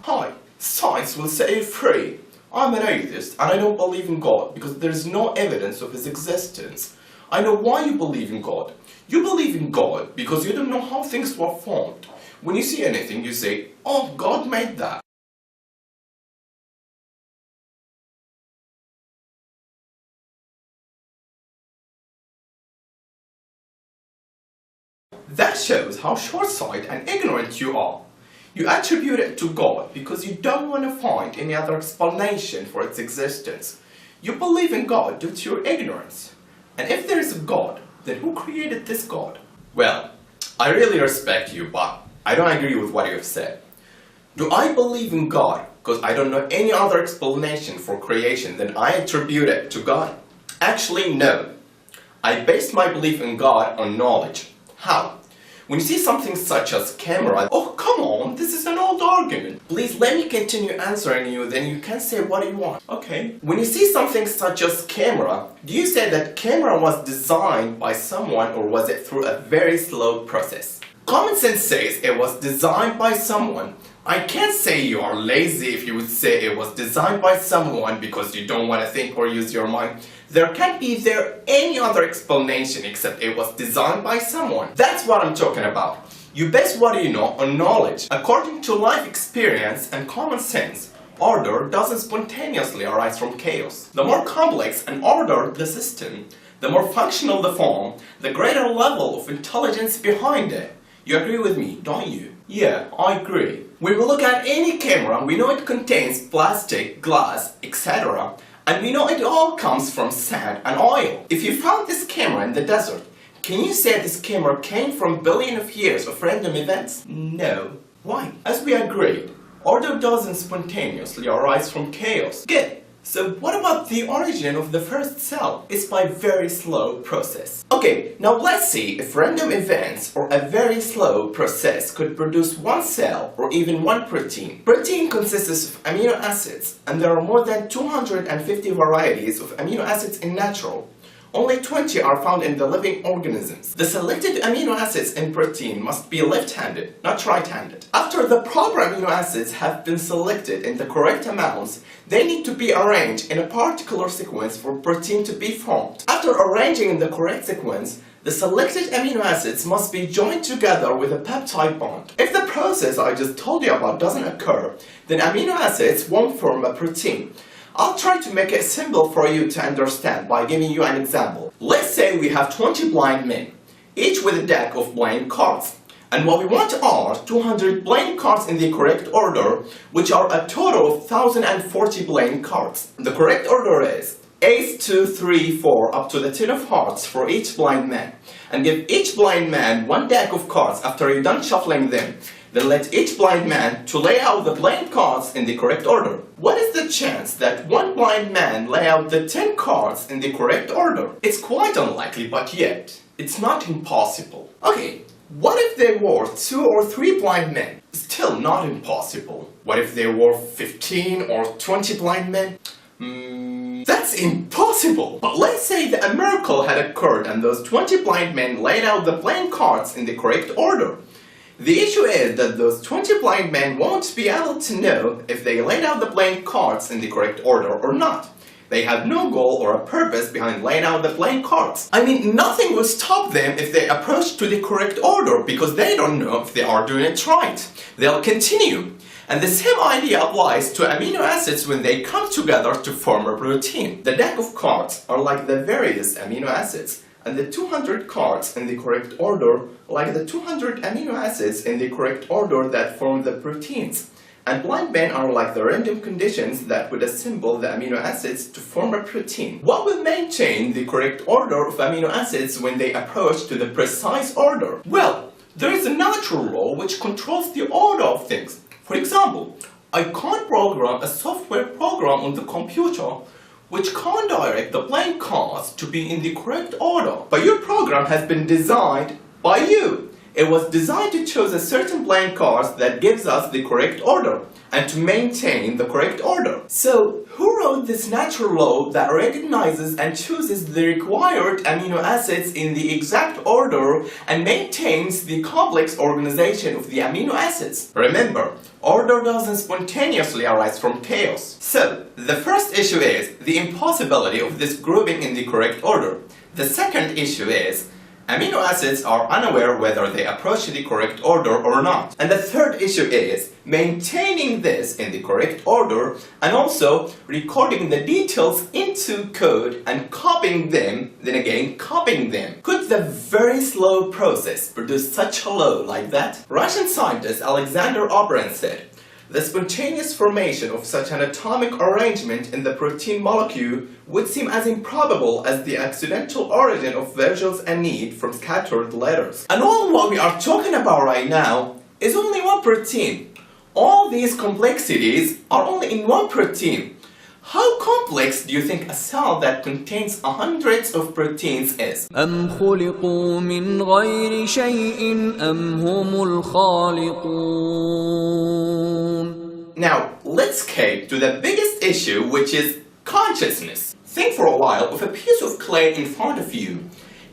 Hi, science will set you free. I'm an atheist and I don't believe in God because there is no evidence of his existence. I know why you believe in God. You believe in God because you don't know how things were formed. When you see anything, you say, "Oh, God made that." That shows how short-sighted and ignorant you are. You attribute it to God because you don't want to find any other explanation for its existence. You believe in God due to your ignorance. And if there is a God, then who created this God? Well, I really respect you, but I don't agree with what you have said. Do I believe in God because I don't know any other explanation for creation than I attribute it to God? Actually, no. I based my belief in God on knowledge. How? When you see something such as camera, oh come on, this is an old argument. Please let me continue answering you, then you can say what you want. Okay. When you see something such as camera, do you say that camera was designed by someone or was it through a very slow process? Common sense says it was designed by someone. I can't say you are lazy if you would say it was designed by someone because you don't want to think or use your mind. There can't be any other explanation except it was designed by someone. That's what I'm talking about. You base what you know on knowledge. According to life experience and common sense, order doesn't spontaneously arise from chaos. The more complex and ordered the system, the more functional the form, the greater level of intelligence behind it. You agree with me, don't you? Yeah, I agree. When we look at any camera, we know it contains plastic, glass, etc. And we know it all comes from sand and oil. If you found this camera in the desert, can you say this camera came from billions of years of random events? No. Why? As we agreed, order doesn't spontaneously arise from chaos. Good. So what about the origin of the first cell? It's by very slow process. Okay, now let's see if random events or a very slow process could produce one cell or even one protein. Protein consists of amino acids, and there are more than 250 varieties of amino acids in natural. Only 20 are found in the living organisms. The selected amino acids in protein must be left-handed, not right-handed. After the proper amino acids have been selected in the correct amounts, they need to be arranged in a particular sequence for protein to be formed. After arranging in the correct sequence, the selected amino acids must be joined together with a peptide bond. If the process I just told you about doesn't occur, then amino acids won't form a protein. I'll try to make it simple for you to understand by giving you an example. Let's say we have 20 blind men, each with a deck of playing cards. And what we want are 200 playing cards in the correct order, which are a total of 1040 playing cards. The correct order is Ace, 2, 3, 4 up to the 10 of hearts for each blind man. And give each blind man one deck of cards after you're done shuffling them. Then let each blind man to lay out the playing cards in the correct order. What is the chance that one blind man lay out the 10 cards in the correct order? It's quite unlikely, but yet, it's not impossible. Okay, what if there were 2 or 3 blind men? Still not impossible. What if there were 15 or 20 blind men? That's impossible! But let's say that a miracle had occurred and those 20 blind men laid out the playing cards in the correct order. The issue is that those 20 blind men won't be able to know if they laid out the playing cards in the correct order or not. They have no goal or a purpose behind laying out the playing cards. I mean, nothing will stop them if they approach to the correct order because they don't know if they are doing it right. They'll continue. And the same idea applies to amino acids when they come together to form a protein. The deck of cards are like the various amino acids, and the 200 cards in the correct order like the 200 amino acids in the correct order that form the proteins. And blind men are like the random conditions that would assemble the amino acids to form a protein. What will maintain the correct order of amino acids when they approach to the precise order? Well, there is a natural law which controls the order of things. For example, I can't program a software program on the computer which can't direct the playing cards to be in the correct order. But your program has been designed by you. It was designed to choose a certain playing cards that gives us the correct order and to maintain the correct order. So, who wrote this natural law that recognizes and chooses the required amino acids in the exact order and maintains the complex organization of the amino acids? Remember, order doesn't spontaneously arise from chaos. So, the first issue is the impossibility of this grouping in the correct order. The second issue is amino acids are unaware whether they approach the correct order or not. And the third issue is maintaining this in the correct order and also recording the details into code and copying them, then again copying them. Could the very slow process produce such a law like that? Russian scientist Alexander Operin said, "The spontaneous formation of such an atomic arrangement in the protein molecule would seem as improbable as the accidental origin of vowels and need from scattered letters." And all what we are talking about right now is only one protein. All these complexities are only in one protein. How complex do you think a cell that contains hundreds of proteins is? أم خلقوا من غير شيء أم هم الخالقون. Now, let's escape to the biggest issue, which is consciousness. Think for a while of a piece of clay in front of you.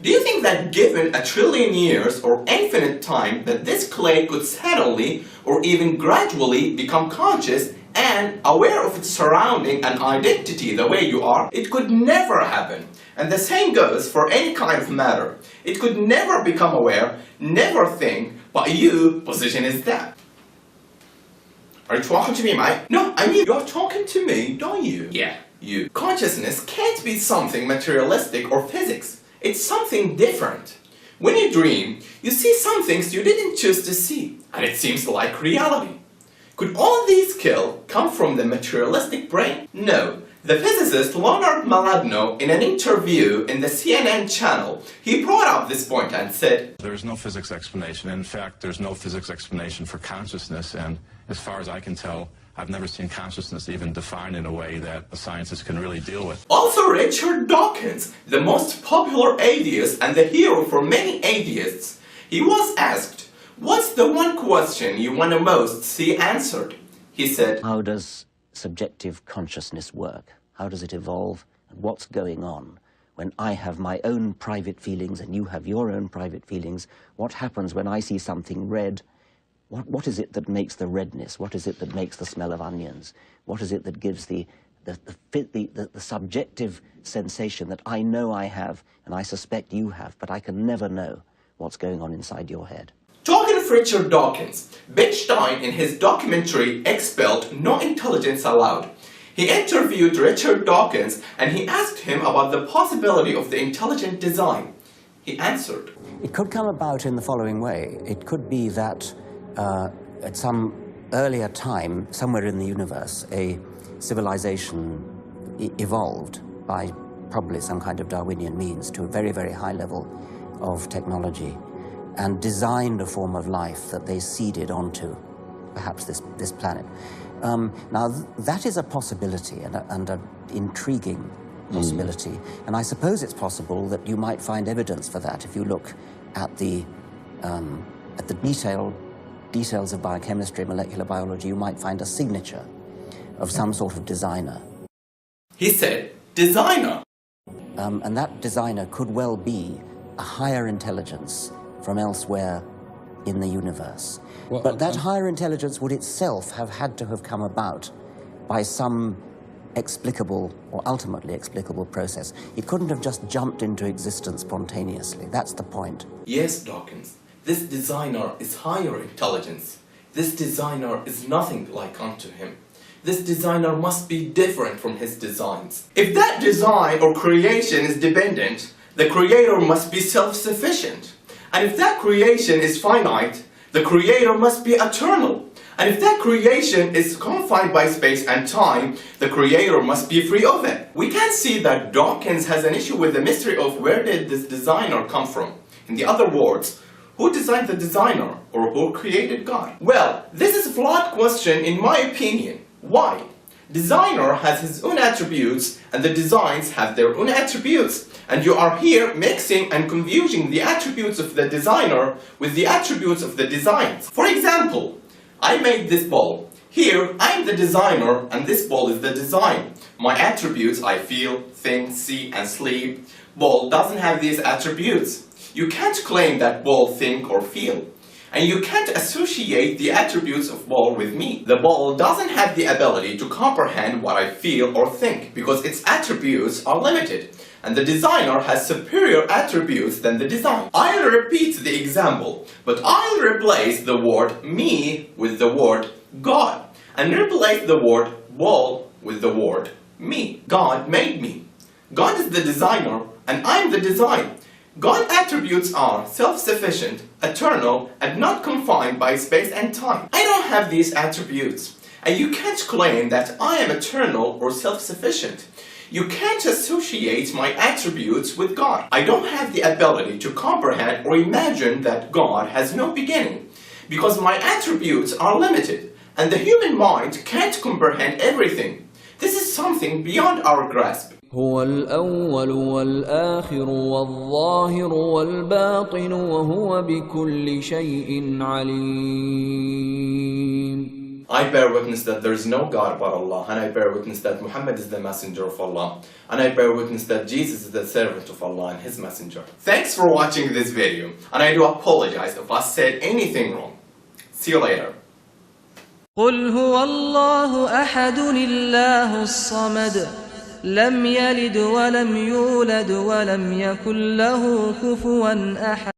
Do you think that given a trillion years or infinite time that this clay could suddenly or even gradually become conscious and aware of its surrounding and identity the way you are? It could never happen. And the same goes for any kind of matter. It could never become aware, never think, but your position is that. Are you talking to me, mate? No, I mean, you're talking to me, don't you? Yeah, you. Consciousness can't be something materialistic or physics. It's something different. When you dream, you see some things you didn't choose to see, and it seems like reality. Could all these skills come from the materialistic brain? No. The physicist Leonard Malagno, in an interview in the CNN channel, he brought up this point and said, "There's no physics explanation. In fact, there's no physics explanation for consciousness, and as far as I can tell, I've never seen consciousness even defined in a way that the scientists can really deal with." Also, Richard Dawkins, the most popular atheist and the hero for many atheists, he was asked, "What's the one question you want to most see answered?" He said, "How does subjective consciousness work? How does it evolve? And what's going on? When I have my own private feelings and you have your own private feelings, what happens when I see something red? What is it that makes the redness? What is it that makes the smell of onions? What is it that gives the subjective sensation that I know I have and I suspect you have, but I can never know what's going on inside your head?" Talking of Richard Dawkins, Ben Stein in his documentary Expelled, No Intelligence Allowed, he interviewed Richard Dawkins and he asked him about the possibility of the intelligent design. He answered, "It could come about in the following way. It could be that at some earlier time, somewhere in the universe, a civilization evolved by probably some kind of Darwinian means to a very, very high level of technology and designed a form of life that they seeded onto perhaps this planet. Now, that is a possibility and an intriguing possibility. And I suppose it's possible that you might find evidence for that if you look at the details of biochemistry, molecular biology. You might find a signature of some sort of designer. He said, designer. And that designer could well be a higher intelligence from elsewhere in the universe. Well, but that higher intelligence would itself have had to have come about by some explicable or ultimately explicable process. It couldn't have just jumped into existence spontaneously. That's the point. Yes, Dawkins. This designer is higher intelligence. This designer is nothing like unto him. This designer must be different from his designs. If that design or creation is dependent, the creator must be self-sufficient. And if that creation is finite, the creator must be eternal. And if that creation is confined by space and time, the creator must be free of it. We can see that Dawkins has an issue with the mystery of where did this designer come from. In the other words, who designed the designer or who created God? Well, this is a flawed question in my opinion. Why? Designer has his own attributes and the designs have their own attributes. And you are here mixing and confusing the attributes of the designer with the attributes of the designs. For example, I made this ball. Here, I'm the designer and this ball is the design. My attributes, I feel, think, see and sleep. Ball doesn't have these attributes. You can't claim that ball think or feel. And you can't associate the attributes of ball with me. The ball doesn't have the ability to comprehend what I feel or think because its attributes are limited. And the designer has superior attributes than the design. I'll repeat the example, but I'll replace the word me with the word God. And replace the word ball with the word me. God made me. God is the designer and I'm the design. God's attributes are self-sufficient, eternal, and not confined by space and time. I don't have these attributes, and you can't claim that I am eternal or self-sufficient. You can't associate my attributes with God. I don't have the ability to comprehend or imagine that God has no beginning, because my attributes are limited, and the human mind can't comprehend everything. This is something beyond our grasp. هو الأول والآخر والظاهر والباطن وهو بكل شيء عليم. I bear witness that there is no God but Allah, and I bear witness that Muhammad is the messenger of Allah, and I bear witness that Jesus is the servant of Allah and his messenger. Thanks for watching this video, and I do apologize if I said anything wrong. See you later. قل هو الله أحد الله الصمد لم يلد ولم يولد ولم يكن له كفوا أحد